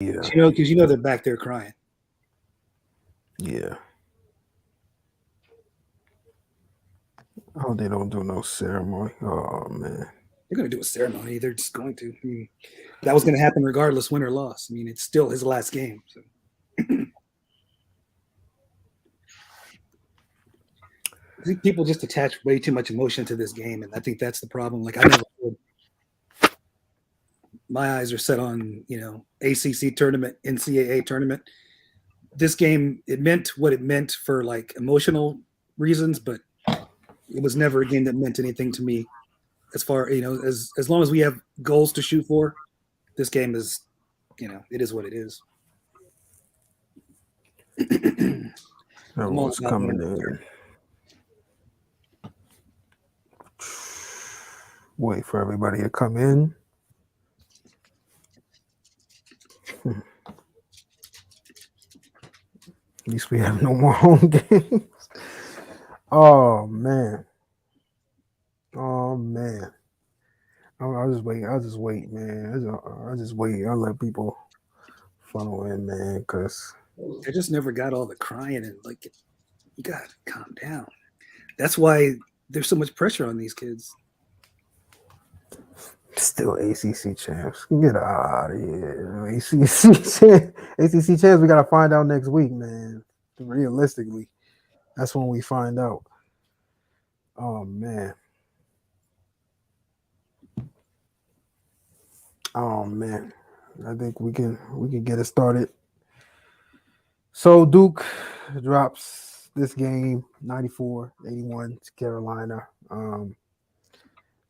Yeah. Because they're back there crying. Yeah. Oh, they don't do no ceremony. Oh man. They're going to do a ceremony. They're just going to. I mean, that was going to happen regardless, win or loss. I mean, it's still his last game. So. I think people just attach way too much emotion to this game, and I think that's the problem. Like I never, my eyes are set on ACC tournament, NCAA tournament. This game, it meant what it meant for like emotional reasons, but it was never a game that meant anything to me. As far as long as we have goals to shoot for, this game is, it is what it is. Everyone's coming in. Wait for everybody to come in. At least we have no more home games. Oh man. Oh man. I'll just wait. I'll just wait, man. I'll just wait. I'll let people funnel in, man, because I just never got all the crying and like, you got to calm down. That's why there's so much pressure on these kids. Still ACC champs. Get out of here. ACC champs, we got to find out next week, man. Realistically, that's when we find out. Oh, man. Oh, man. I think we can get it started. So Duke drops this game 94-81 to Carolina.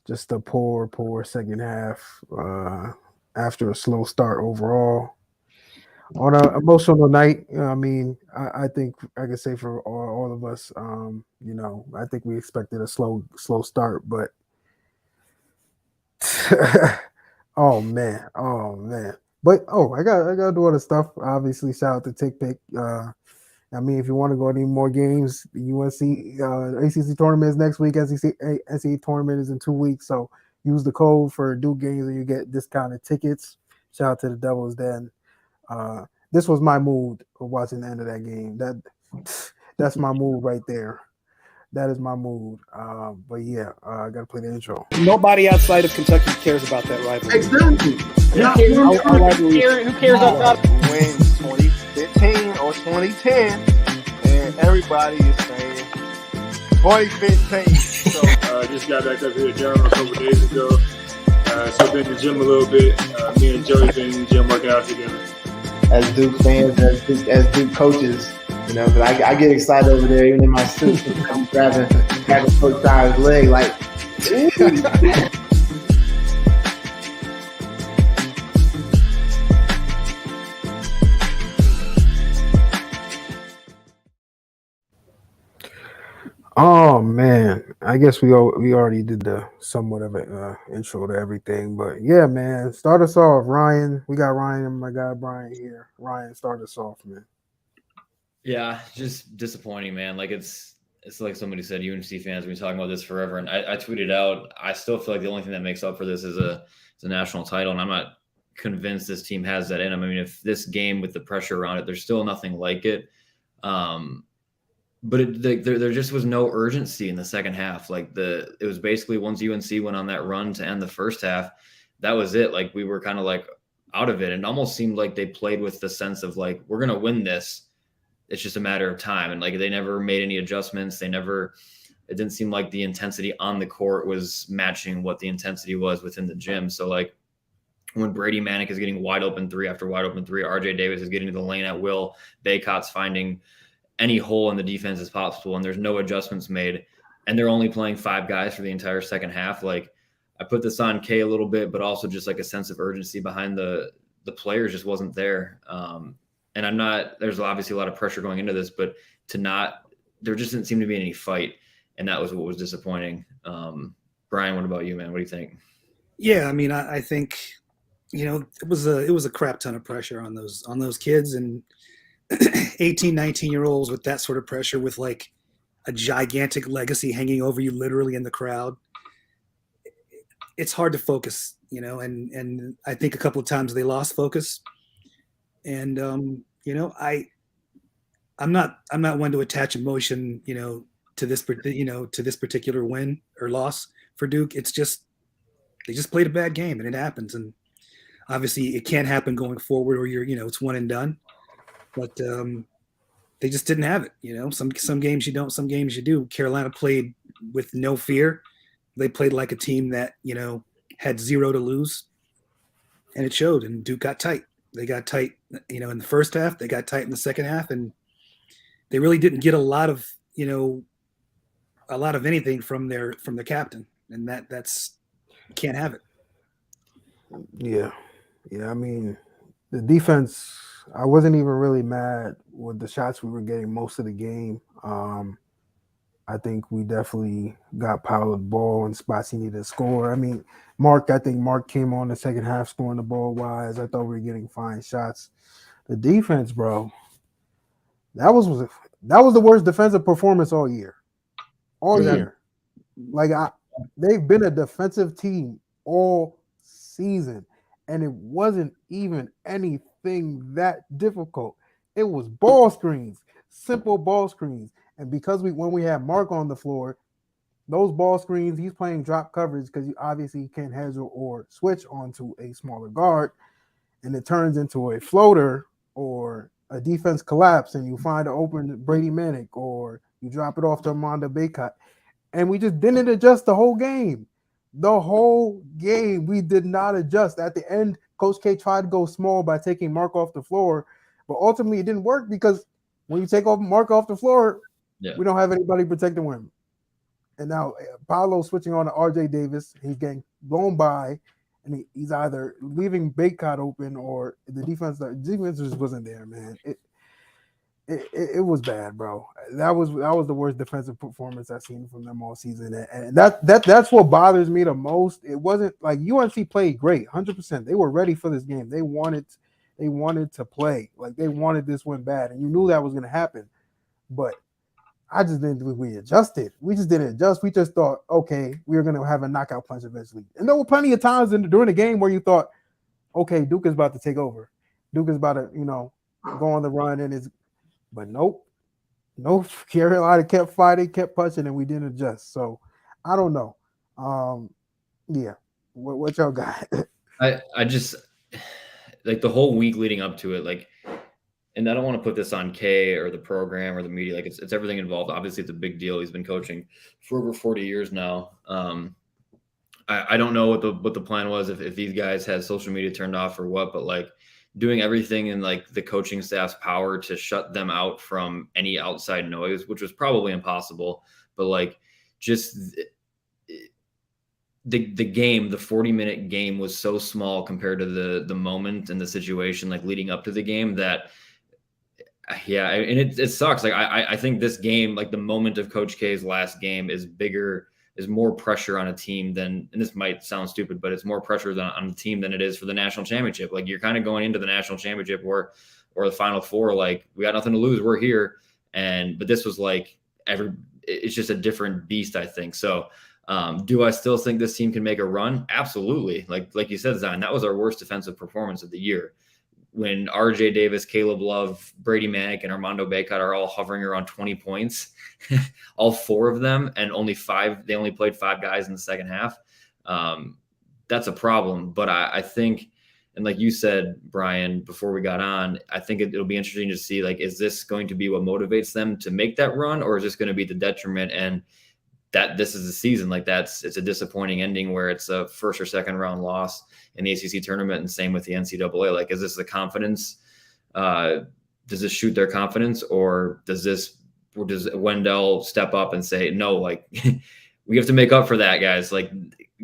Just a poor second half after a slow start overall. On an emotional night, I mean, I think I can say for all of us, I think we expected a slow start, but oh man. But I got to do other stuff. Obviously, shout out to Tick Pick. I mean, if you want to go to any more games, the UNC ACC tournament is next week. NCAA tournament is in 2 weeks. So use the code for Duke games and you get discounted tickets. Shout out to the Devils then. This was my mood of watching the end of that game. That's my mood right there. That is my mood. But yeah, I got to play the intro. Nobody outside of Kentucky cares about that rivalry. Exactly. Who cares about who wins 2015 or 2010? And everybody is saying 2015. So just got back up here, John, a couple days ago. So been in the gym a little bit. Me and Joey been in the gym working out together. As Duke fans, as Duke coaches, because I get excited over there, even in my suit, I'm grabbing Coach Tyler's leg, like. Oh man, I guess we already did the somewhat of an intro to everything, but yeah, man, start us off, Ryan. We got Ryan and my guy Brian here. Ryan, start us off, man. Yeah, just disappointing, man. Like it's like somebody said, UNC fans have been talking about this forever, and I tweeted out. I still feel like the only thing that makes up for this is a national title, and I'm not convinced this team has that in them. I mean, if this game with the pressure around it, there's still nothing like it. But there just was no urgency in the second half. Like it was basically once UNC went on that run to end the first half, that was it. Like we were kind of like out of it, and it almost seemed like they played with the sense of like, we're gonna win this. It's just a matter of time. And like they never made any adjustments. It didn't seem like the intensity on the court was matching what the intensity was within the gym. So like when Brady Manick is getting wide open three after wide open three, RJ Davis is getting to the lane at will, Baycott's finding any hole in the defense is possible, and there's no adjustments made, and they're only playing 5 guys for the entire second half. Like I put this on K a little bit, but also just like a sense of urgency behind the players just wasn't there. And there's obviously a lot of pressure going into this, but there just didn't seem to be any fight. And that was what was disappointing. Brian, what about you, man? What do you think? Yeah. I mean, I think, it was a crap ton of pressure on those kids, and 18, 19-year-olds with that sort of pressure, with like a gigantic legacy hanging over you literally in the crowd. It's hard to focus, and I think a couple of times they lost focus. And I'm not one to attach emotion, to this particular win or loss for Duke. It's just they just played a bad game, and it happens. And obviously, it can't happen going forward, or it's one and done. But they just didn't have it. Some games you don't, some games you do. Carolina played with no fear. They played like a team that had zero to lose, and it showed. And Duke got tight. They got tight, in the first half. They got tight in the second half, and they really didn't get a lot of anything from their captain, and that's can't have it. Yeah. I mean, the defense. I wasn't even really mad with the shots we were getting most of the game. I think we definitely got piled the ball in spots he needed to score. I mean, I think Mark came on the second half scoring the ball wise. I thought we were getting fine shots. The defense, bro, that was the worst defensive performance all year. All year. Like they've been a defensive team all season, and it wasn't even anything that difficult. It was ball screens, simple ball screens. And because when we have Mark on the floor, those ball screens, he's playing drop coverage because you obviously can't hedge or switch onto a smaller guard, and it turns into a floater or a defense collapse, and you find an open Brady Manick, or you drop it off to Armando Baycott. And we just didn't adjust the whole game. The whole game, we did not adjust. At the end, Coach K tried to go small by taking Mark off the floor, but ultimately it didn't work because when you take Mark off the floor, we don't have anybody protecting him. And now Paolo switching on to RJ Davis. He's getting blown by, and he's either leaving Baycott open or the defense just wasn't there, man. It was bad, bro. That was the worst defensive performance I've seen from them all season, and that's what bothers me the most. It wasn't like UNC played great, 100%. They were ready for this game. They wanted to play, like they wanted this win bad, and you knew that was going to happen. But I just didn't think we adjusted. We just didn't adjust. We just thought, okay, we were going to have a knockout punch eventually. And there were plenty of times during the game where you thought, okay, Duke is about to take over. Duke is about to, go on the run, but nope. Carolina kept fighting, kept punching, and we didn't adjust. So I don't know. Yeah. What y'all got? I just like the whole week leading up to it, like, and I don't want to put this on K or the program or the media. Like it's everything involved. Obviously, it's a big deal. He's been coaching for over 40 years now. I don't know what the plan was if these guys had social media turned off or what, but like doing everything in like the coaching staff's power to shut them out from any outside noise, which was probably impossible. But like just the game, the 40-minute game was so small compared to the moment and the situation like leading up to the game that. Yeah, and it sucks. Like I think this game, like the moment of Coach K's last game, is more pressure on a team than, and this might sound stupid, but it's more pressure on the team than it is for the national championship. Like you're kind of going into the national championship or the Final Four, like we got nothing to lose, we're here. But this was like it's just a different beast, I think. So do I still think this team can make a run? Absolutely. Like you said, Zion, that was our worst defensive performance of the year. When RJ Davis, Caleb Love, Brady Manick, and Armando Baycott are all hovering around 20 points, all four of them, and they only played 5 guys in the second half. That's a problem. But I think, and like you said, Brian, before we got on, I think it'll be interesting to see, like, is this going to be what motivates them to make that run, or is this going to be the detriment? And that this is the season, like it's a disappointing ending where it's a first or second round loss in the ACC tournament, and same with the NCAA. Like, is this the confidence? Does this shoot their confidence, or does Wendell step up and say, no, like we have to make up for that, guys. Like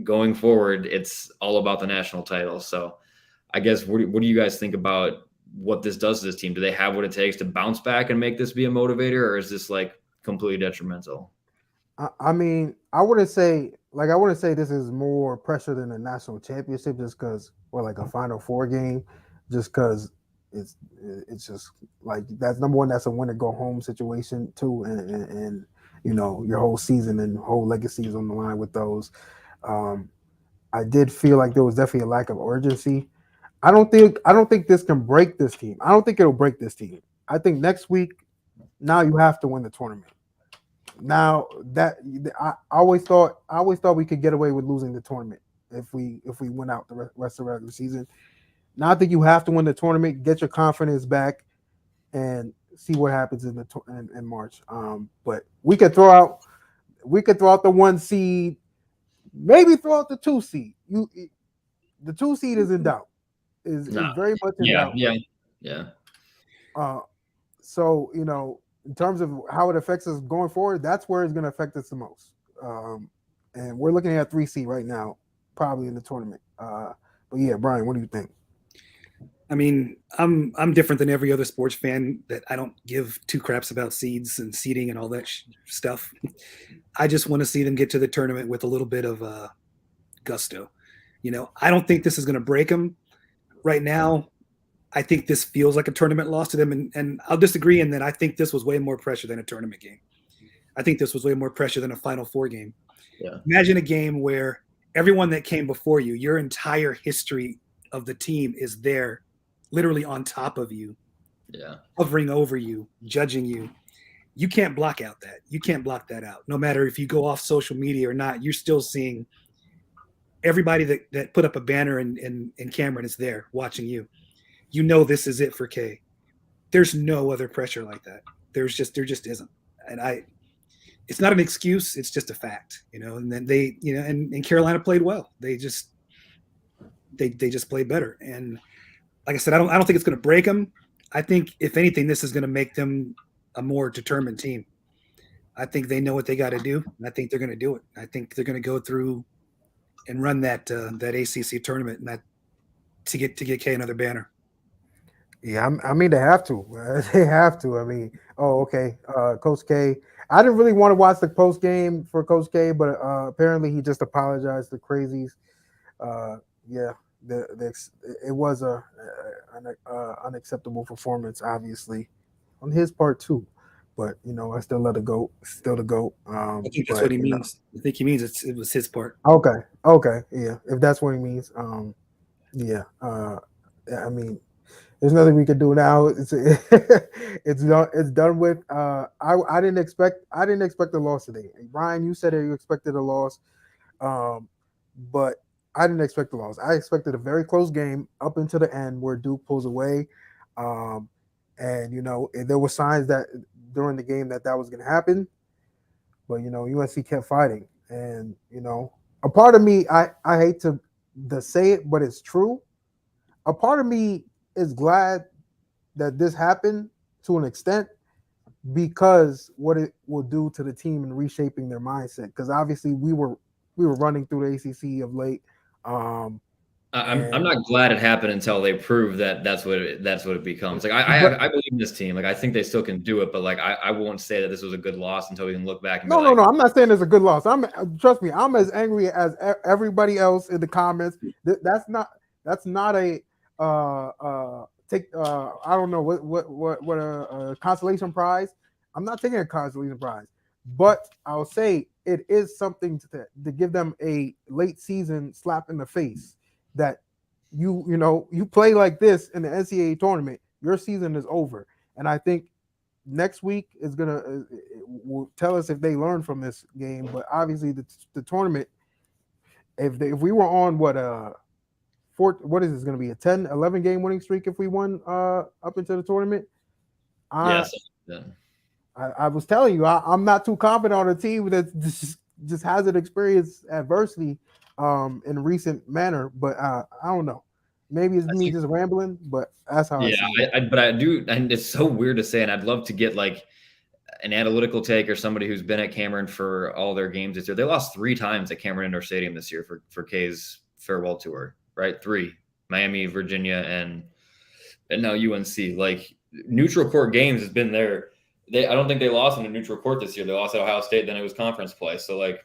going forward, it's all about the national title. So I guess what do you guys think about what this does to this team? Do they have what it takes to bounce back and make this be a motivator, or is this like completely detrimental? I mean, I wouldn't say this is more pressure than a national championship, just because, or like a Final Four game, just because it's just like that's number one. That's a win or go home situation too, and your whole season and whole legacy is on the line with those. I did feel like there was definitely a lack of urgency. I don't think this can break this team. I don't think it'll break this team. I think next week, now you have to win the tournament. Now that I always thought we could get away with losing the tournament if we went out the rest of the regular season. Now I think you have to win the tournament, get your confidence back, and see what happens in March. But we could throw out the 1 seed, maybe throw out the 2 seed. The 2 seed is in doubt. Is very much in doubt. Yeah. So in terms of how it affects us going forward, that's where it's going to affect us the most. And we're looking at 3 seed right now, probably in the tournament. But yeah, Brian, what do you think? I mean, I'm different than every other sports fan that I don't give 2 craps about seeds and seeding and all that stuff. I just want to see them get to the tournament with a little bit of gusto. I don't think this is going to break them right now. I think this feels like a tournament loss to them, and I'll disagree in that I think this was way more pressure than a tournament game. I think this was way more pressure than a Final Four game. Yeah. Imagine a game where everyone that came before you, your entire history of the team is there, literally on top of you, hovering over you, judging you. You can't block out that. You can't block that out. No matter if you go off social media or not, you're still seeing everybody that put up a banner and Cameron is there watching you. This is it for K. There's no other pressure like that. There just isn't. And it's not an excuse. It's just a fact, and then they, and Carolina played well. They just played better. And like I said, I don't think it's going to break them. I think if anything, this is going to make them a more determined team. I think they know what they got to do, and I think they're going to do it. I think they're going to go through and run that ACC tournament and that to get K another banner. Yeah, I mean they have to. They have to. I mean, okay. Coach K. I didn't really want to watch the post game for Coach K, but apparently he just apologized to Crazies. It was an unacceptable performance, obviously, on his part too. But I still let it go. Still the GOAT. I think that's what he means. I think he means it was his part. Okay, yeah. If that's what he means, I mean, there's nothing we can do now. It's done with. I didn't expect a loss today. Brian, you said that you expected a loss, but I didn't expect a loss. I expected a very close game up until the end where Duke pulls away, and there were signs that during the game that was going to happen, but UNC kept fighting, and a part of me, I hate to say it, but it's true. A part of me is glad that this happened to an extent because what it will do to the team in reshaping their mindset. Because obviously we were running through the ACC of late. I'm not glad it happened until they prove that that's what it becomes. Like I believe in this team. Like I think they still can do it, but like I won't say that this was a good loss until we can look back and no. I'm not saying it's a good loss. Trust me, I'm as angry as everybody else in the comments. That's not a I don't know what a consolation prize. I'm not taking a consolation prize, but I'll say it is something to give them a late season slap in the face that you play like this in the NCAA tournament, your season is over. And I think next week is will tell us if they learn from this game. But obviously the tournament, if we were on what is this going to be, a 10, 11 game winning streak if we won up into the tournament? Yes. I was telling you, I'm not too confident on a team that just hasn't experienced adversity in a recent manner, but I don't know. Maybe it's me just rambling, but that's how I see it. But I do, and it's so weird to say, and I'd love to get like an analytical take or somebody who's been at Cameron for all their games this year. They lost 3 times at Cameron Indoor Stadium this year for K's farewell tour. Right, 3: Miami, Virginia, and now UNC. Like neutral court games has been there. I don't think they lost in a neutral court this year. They lost at Ohio State, then it was conference play. So like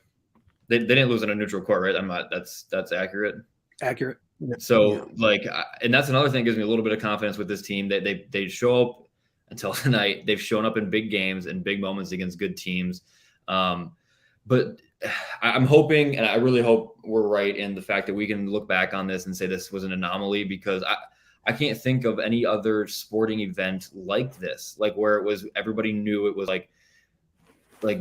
they didn't lose in a neutral court, right? That's accurate. Accurate. So like, and that's another thing that gives me a little bit of confidence with this team that they show up until tonight. They've shown up in big games and big moments against good teams. But I'm hoping, and I really hope we're right in the fact that we can look back on this and say this was an anomaly, because I can't think of any other sporting event like this, like where it was everybody knew it was like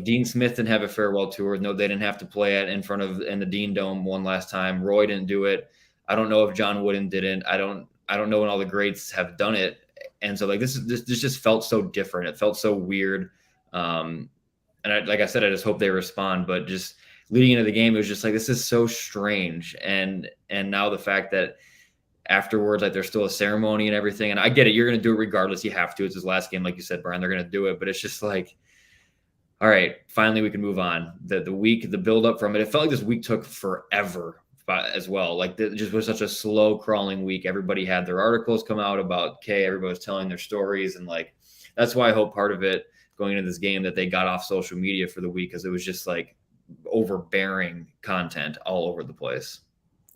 Dean Smith didn't have a farewell tour. No, they didn't have to play it in front of in the Dean Dome one last time. Roy didn't do it. I don't know if John Wooden didn't. I don't know when all the greats have done it. And so like this just felt so different. It felt so weird. And like I said, I just hope they respond. But just leading into the game, it was just like, this is so strange. And now the fact that afterwards, like there's still a ceremony and everything. And I get it. You're going to do it regardless. You have to. It's his last game. Like you said, Brian, they're going to do it. But it's just like, all right, finally we can move on. The build up from it, it felt like this week took forever as well. Like it just was such a slow crawling week. Everybody had their articles come out about Kay. Everybody was telling their stories. And like, that's why I hope part of it going into this game that they got off social media for the week, because it was just like overbearing content all over the place.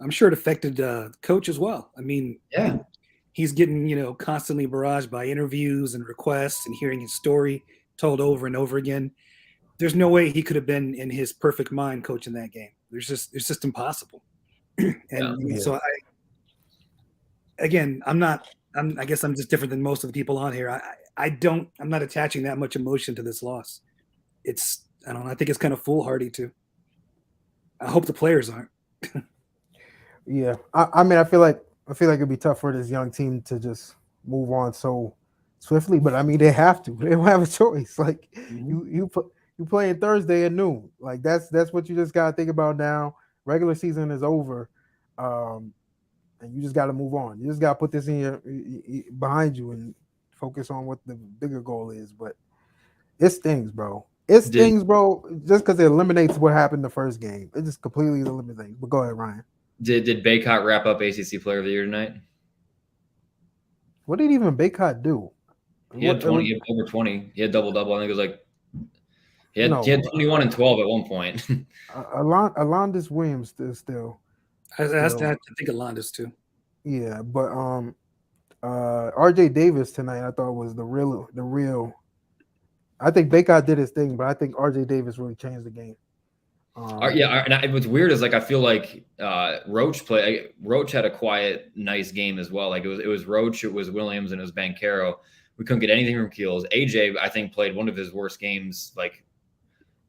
I'm sure it affected coach as well. I mean, yeah, he's getting, constantly barraged by interviews and requests and hearing his story told over and over again. There's no way he could have been in his perfect mind coaching that game. It's just impossible. So I guess I'm just different than most of the people on here. I'm not attaching that much emotion to this loss. I don't know. I think it's kind of foolhardy too. I hope the players aren't. Yeah. I mean, I feel like it'd be tough for this young team to just move on so swiftly, but I mean, they have to. They don't have a choice. Like you playing Thursday at noon. Like that's what you just gotta think about now. Regular season is over, and you just got to move on. You just got to put this behind you and focus on what the bigger goal is. But it stings, bro. It stings, bro. Just because it eliminates what happened the first game, it just completely eliminates. But go ahead, Ryan. Did Baycott wrap up ACC Player of the Year tonight? What did even Baycott do? He had 20, he had over 20. He had double-double. I think it was like he had 21 and 12 at one point. Alondis Williams is still. I think Alondis too. Yeah, but RJ Davis tonight I thought was the real. I think Baycott did his thing, but I think RJ Davis really changed the game. And what's weird is like I feel like Roach had a quiet, nice game as well. Like it was Roach, it was Williams, and it was Banchero. We couldn't get anything from Keels. AJ, I think, played one of his worst games. Like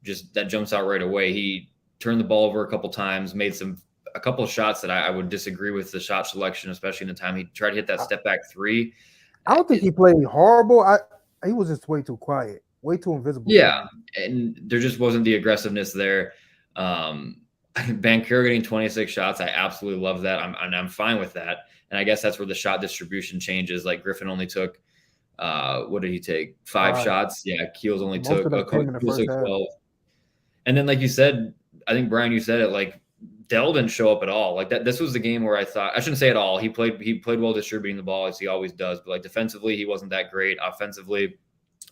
just that jumps out right away. He turned the ball over a couple times, made a couple of shots that I would disagree with the shot selection, especially in the time he tried to hit that step back three. I don't think he played horrible. He was just way too quiet, way too invisible. Yeah, and there just wasn't the aggressiveness there. Banchero getting 26 shots, I absolutely love that. I'm fine with that. And I guess that's where the shot distribution changes. Like Griffin only took what did he take? 5 shots. Yeah, Keels only took 12. And then, like you said, I think Brian, you said it. Like Dell didn't show up at all. Like that. This was the game where I shouldn't say at all. He played well distributing the ball as he always does. But like defensively, he wasn't that great. Offensively,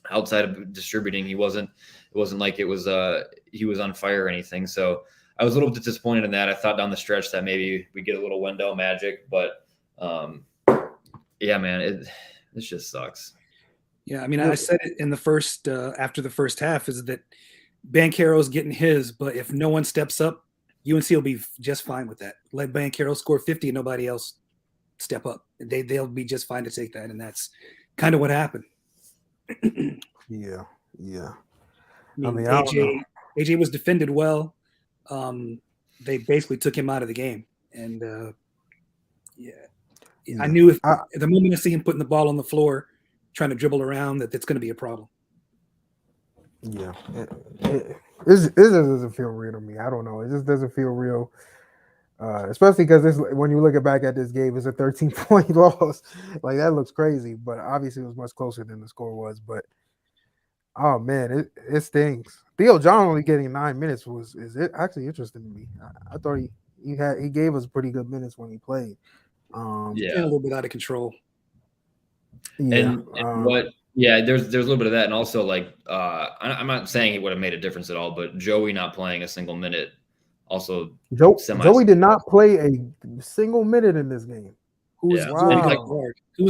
outside of distributing, it wasn't like it was he was on fire or anything. So I was a little bit disappointed in that. I thought down the stretch that maybe we get a little window magic, but yeah, man, this just sucks. Yeah, I mean, I said it in the first after the first half is that Banchero's getting his, but if no one steps up, UNC will be just fine with that. Let Banchero score 50 and nobody else step up. They'll be just fine to take that, and that's kind of what happened. Yeah. I mean AJ was defended well. They basically took him out of the game, and I knew if the moment I see him putting the ball on the floor, trying to dribble around, that's going to be a problem. Yeah, it doesn't feel real to me. I don't know. It just doesn't feel real, especially because when you look back at this game, it's a 13-point loss. Like that looks crazy, but obviously it was much closer than the score was. But oh man, it stings. Theo John only getting 9 minutes is it actually interesting to me. I thought he gave us pretty good minutes when he played. A little bit out of control. Yeah, there's a little bit of that, and also like I'm not saying he would have made a difference at all, but Joey not playing a single minute also. Joey did not play a single minute in this game. Who was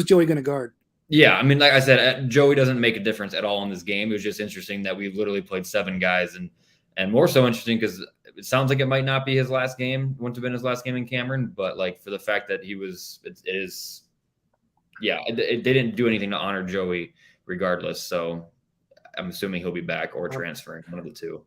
Joey going to guard? Yeah, I mean, like I said, Joey doesn't make a difference at all in this game. It was just interesting that we literally played 7 guys, and more so interesting because it sounds like it might not be his last game. Wouldn't have been his last game in Cameron, but like for the fact that he was, it is, yeah, they didn't do anything to honor Joey regardless. So I'm assuming he'll be back or transferring, one of the two.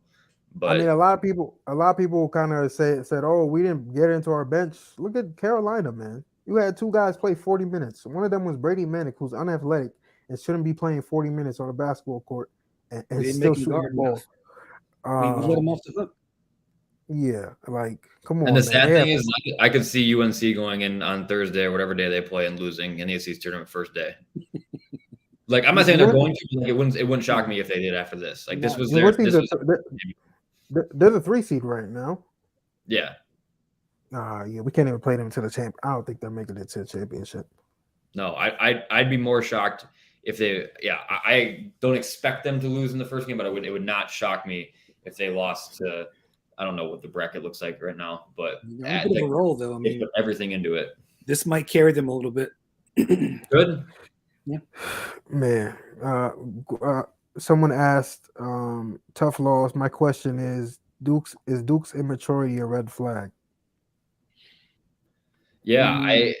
But I mean, a lot of people kind of said, "Oh, we didn't get into our bench." Look at Carolina, man. You had two guys play 40 minutes. One of them was Brady Manick, who's unathletic and shouldn't be playing 40 minutes on a basketball court and still shooting the ball. We let him off the hook. Yeah, like come on. And the man. sad thing is, I could see UNC going in on Thursday or whatever day they play and losing in the ACC tournament first day. Like I'm not saying they're going to. Like, it wouldn't shock me if they did after this. Like this was their. They're the 3 seed right now. Yeah. Yeah, we can't even play them to the champ. I don't think they're making it to the championship. No, I'd be more shocked if they. Yeah, I don't expect them to lose in the first game, but it would not shock me if they lost to. I don't know what the bracket looks like right now, but a bit of a roll though. I mean, put everything into it. This might carry them a little bit. Good. Yeah. Man, someone asked, tough loss. My question is Duke's immaturity a red flag? Yeah, I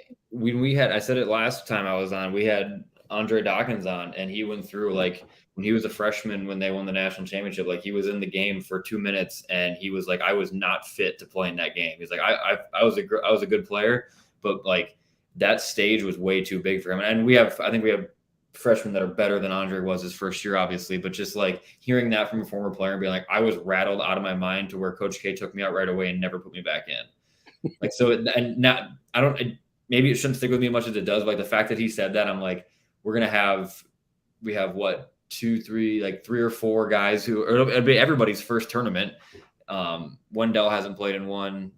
said it last time I was on. We had Andre Dawkins on, and he went through like when he was a freshman when they won the national championship. Like he was in the game for 2 minutes, and he was like, "I was not fit to play in that game." He's like, "I was a good player, but like that stage was way too big for him." And I think we have freshmen that are better than Andre was his first year, obviously. But just like hearing that from a former player and being like, "I was rattled out of my mind to where Coach K took me out right away and never put me back in." Like so, and not maybe it shouldn't stick with me as much as it does. But like the fact that he said that, I'm like, we have what 2, 3, like 3 or 4 guys who it'll be everybody's first tournament. Wendell hasn't played in one.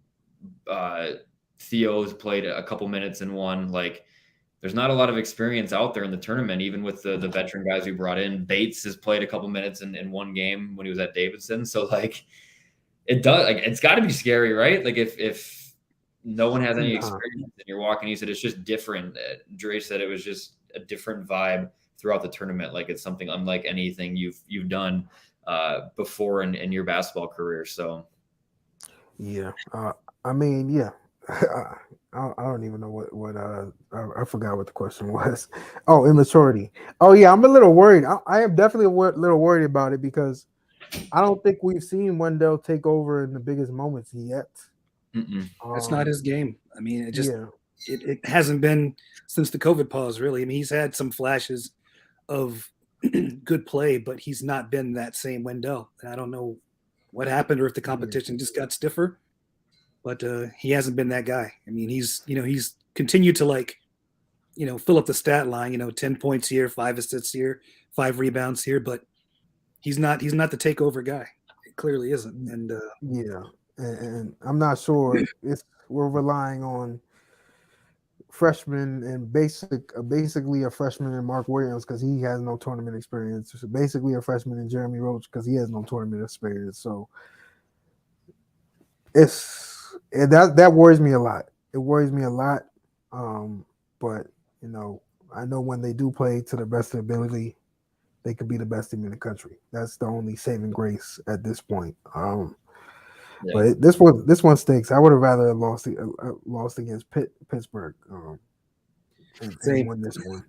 Theo's played a couple minutes in one. Like there's not a lot of experience out there in the tournament, even with the veteran guys we brought in. Bates has played a couple minutes in one game when he was at Davidson. So like it does, like it's got to be scary, right? Like if no one has any experience and you're walking, he said it's just different. Dre said it was just a different vibe throughout the tournament. Like it's something unlike anything you've done before in your basketball career. So yeah, I mean, yeah. I don't even know what I forgot what the question was. Oh, immaturity. Oh yeah, I'm a little worried. I am definitely a little worried about it because I don't think we've seen Wendell take over in the biggest moments yet. That's not his game. I mean, it hasn't been since the COVID pause, really. I mean, he's had some flashes of good play, but he's not been that same Wendell. And I don't know what happened or if the competition just got stiffer, but he hasn't been that guy. I mean, he's continued to fill up the stat line, 10 points here, 5 assists here, 5 rebounds here, but he's not the takeover guy. It clearly isn't. And and I'm not sure if we're relying on freshmen and basically a freshman in Mark Williams because he has no tournament experience. So basically a freshman in Jeremy Roach because he has no tournament experience. So that worries me a lot. It worries me a lot. But I know when they do play to the best of their ability, they could be the best team in the country. That's the only saving grace at this point. But this one stinks. I would have rather lost against Pittsburgh and won this one.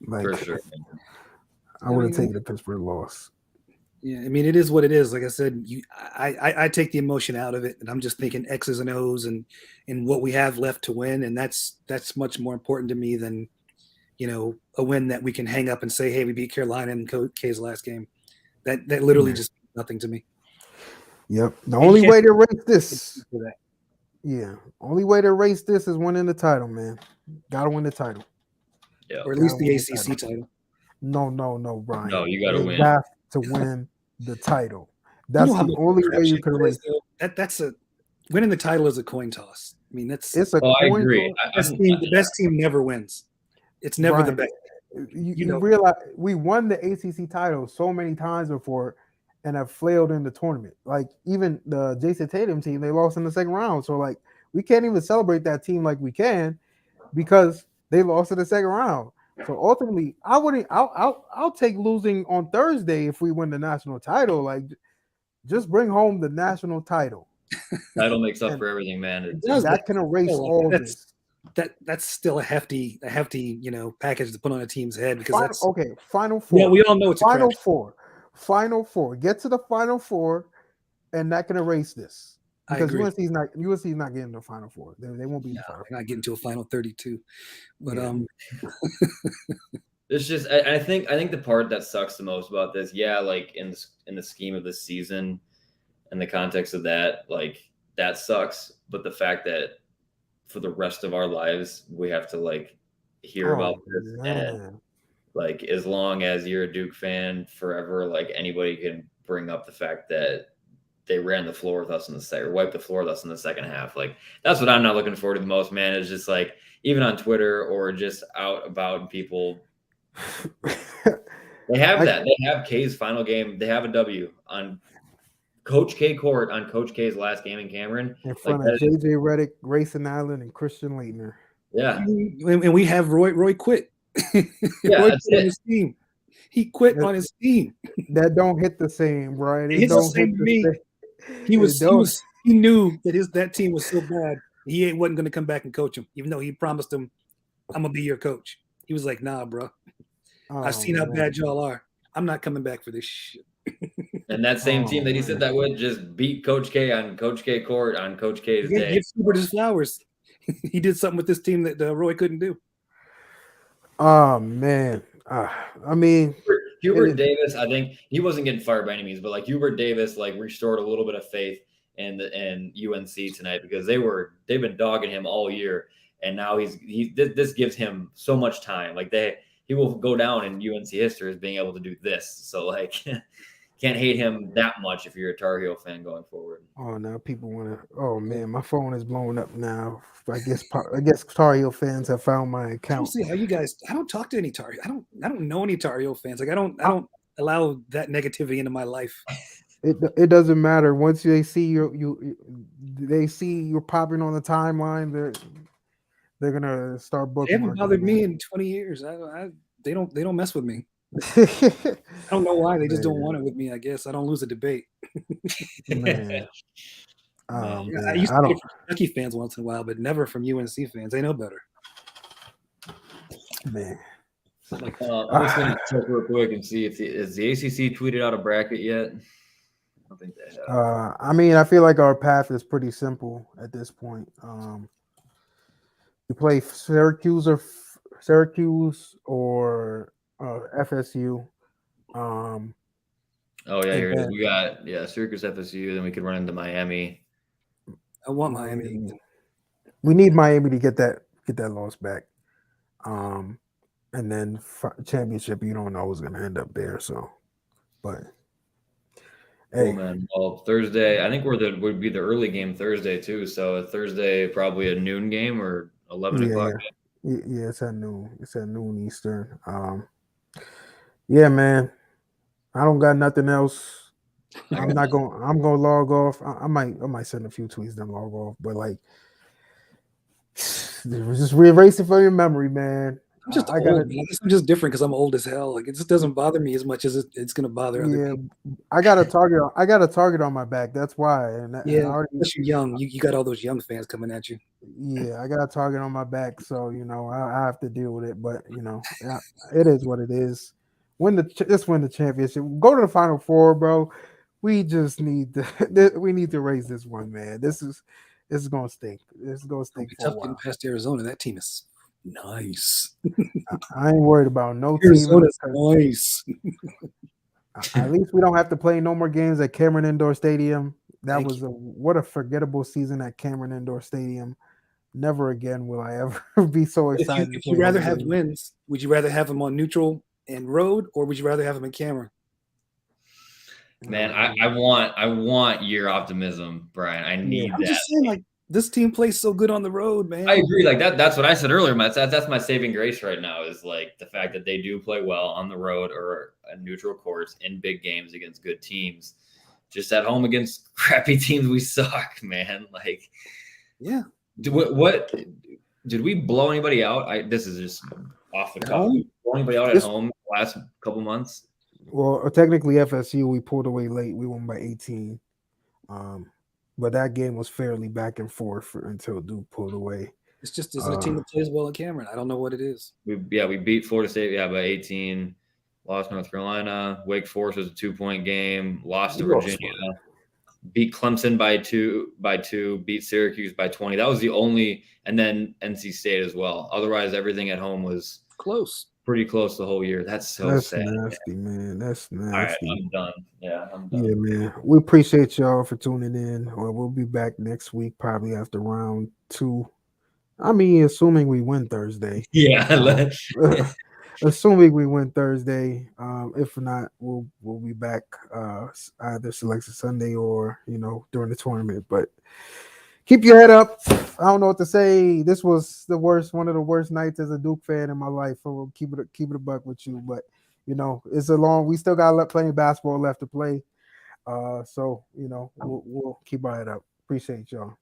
Like, for sure. I would have taken the Pittsburgh loss. Yeah, I mean, it is what it is. Like I said, I take the emotion out of it, and I'm just thinking X's and O's and what we have left to win, and that's much more important to me than a win that we can hang up and say, hey, we beat Carolina in K's last game. That literally just means nothing to me. Yep. The only way to erase this. Yeah. Only way to erase this is winning the title, man. Gotta win the title. Yeah. Or at least the ACC title. No, Brian. No, you gotta win. You have to win the title. That's the only way you can erase it. That's winning the title is a coin toss. I mean, it's a coin I agree. Toss. The best team never wins. It's never Brian, the best. You realize we won the ACC title so many times before and have flailed in the tournament. Like even the Jason Tatum team, they lost in the second round. So like we can't even celebrate that team like we can because they lost in the second round. So ultimately, I'll take losing on Thursday if we win the national title. Like just bring home the national title. Title makes up And for everything, man. It does, that but can erase still, all that's this. that's still a hefty package to put on a team's head because Final, that's okay, Final Four. we all know it's a Final crap. Four. Final Four. Get to the Final Four, and that can erase this. I Because agree. UNC's not getting to the Final Four. They won't be in the Final They're not getting to a final 32, but Yeah. It's just I think the part that sucks the most about this, like in the scheme of the season, in the context of that, like that sucks. But the fact that for the rest of our lives we have to like hear about this, and man. like as long as you're a Duke fan forever, like anybody can bring up the fact that they ran the floor with us in the second, or wiped the floor with us in the second half. Like that's what I'm not looking forward to the most, man. It's just like even on Twitter or just out about and people, they have that. They have K's final game. They have a W on Coach K court on Coach K's last game in Cameron. In front of JJ Redick, Grayson Allen, and Christian Leitner. Yeah. And we have Roy quit. Yeah, Roy that's quit on it. his team. He quit on his team. That don't hit the same, Brian. It hits the same to me. He knew that that team was so bad. He wasn't going to come back and coach him, even though he promised him, "I'm gonna be your coach." He was like, "Nah, bro. I've seen how bad y'all are. I'm not coming back for this shit." And that same team that he said that would just beat Coach K on Coach K court on Coach K's day. Give Hubert his flowers. He did something with this team that Roy couldn't do. Oh man. I mean, Hubert Davis, I think he wasn't getting fired by any means, but like Hubert Davis, like restored a little bit of faith in UNC tonight because they've been dogging him all year, and now this gives him so much time. Like he will go down in UNC history as being able to do this. So like, can't hate him that much if you're a Tar Heel fan going forward. Oh, now people want to. Oh man, my phone is blowing up now. I guess Tar Heel fans have found my account. I don't see how you guys. I don't talk to any Tar Heel. I don't know any Tar Heel fans. Like I don't allow that negativity into my life. It doesn't matter. Once they see they see you're popping on the timeline, they're gonna start booking. They haven't bothered me in 20 years. They don't mess with me. I don't know why. They just don't want it with me. I guess I don't lose a debate. Man. I used to get from Kentucky fans once in a while, but never from UNC fans. They know better. Man. Like, I'm just gonna check real quick and see if has the ACC tweeted out a bracket yet. I don't think they have. I mean, I feel like our path is pretty simple at this point. We play Syracuse or FSU. Oh yeah, here it is. We got Syracuse, FSU. Then we could run into Miami. I want Miami. We need Miami to get that loss back. And then championship, you don't know who's going to end up there. So, but hey, man. Well, Thursday, I think would be the early game Thursday too. So Thursday, probably a noon game or 11 o'clock. Yeah, it's at noon. It's at noon Eastern. Yeah, man. I don't got nothing else. I'm gonna log off. I might send a few tweets then log off, but like just erase it from your memory, man. I'm just I'm just different because I'm old as hell. Like it just doesn't bother me as much as it's gonna bother other people. I got a target on my back. That's why. And unless you're young, you got all those young fans coming at you. Yeah, I got a target on my back, so I have to deal with it. But it is what it is. Win the championship. Go to the Final Four, bro. We just need to raise this one, man. This is gonna stink. This is gonna stink for a while. Getting past Arizona, that team is nice. I ain't worried about no Arizona's nice. At least we don't have to play no more games at Cameron Indoor Stadium. What a forgettable season at Cameron Indoor Stadium. Never again will I ever be so excited. If you rather have wins, would you rather have them on neutral and road, or would you rather have them in Cameron? Man, I want your optimism, Brian. I need that. I'm just saying, like, this team plays so good on the road, man. I agree. Like that's what I said earlier. That's my saving grace right now is like the fact that they do play well on the road or a neutral courts in big games against good teams. Just at home against crappy teams, we suck, man. Like, yeah. What did we blow anybody out? This is just off the cuff. Blow anybody out at home the last couple months? Well, technically FSU we pulled away late. We won by 18. but that game was fairly back and forth until Duke pulled away. It's just is it a team that plays well at Cameron? I don't know what it is. We beat Florida State by 18. Lost North Carolina. Wake Forest was a 2-point game. Lost to Virginia. Beat Clemson by two. Beat Syracuse by 20. That was the only, and then NC State as well. Otherwise, everything at home was close. Pretty close the whole year. That's sad. Nasty, man. That's nasty. All right, I'm done. Yeah, I'm done. Yeah, man. We appreciate y'all for tuning in. Well, we'll be back next week, probably after round 2. I mean, assuming we win Thursday. Yeah. Assuming we win Thursday. If not, we'll be back either Selection Sunday or during the tournament. But keep your head up. I don't know what to say. This was one of the worst nights as a Duke fan in my life. So we'll keep it a buck with you. But it's we still got plenty of basketball left to play. So we'll keep our head up. Appreciate y'all.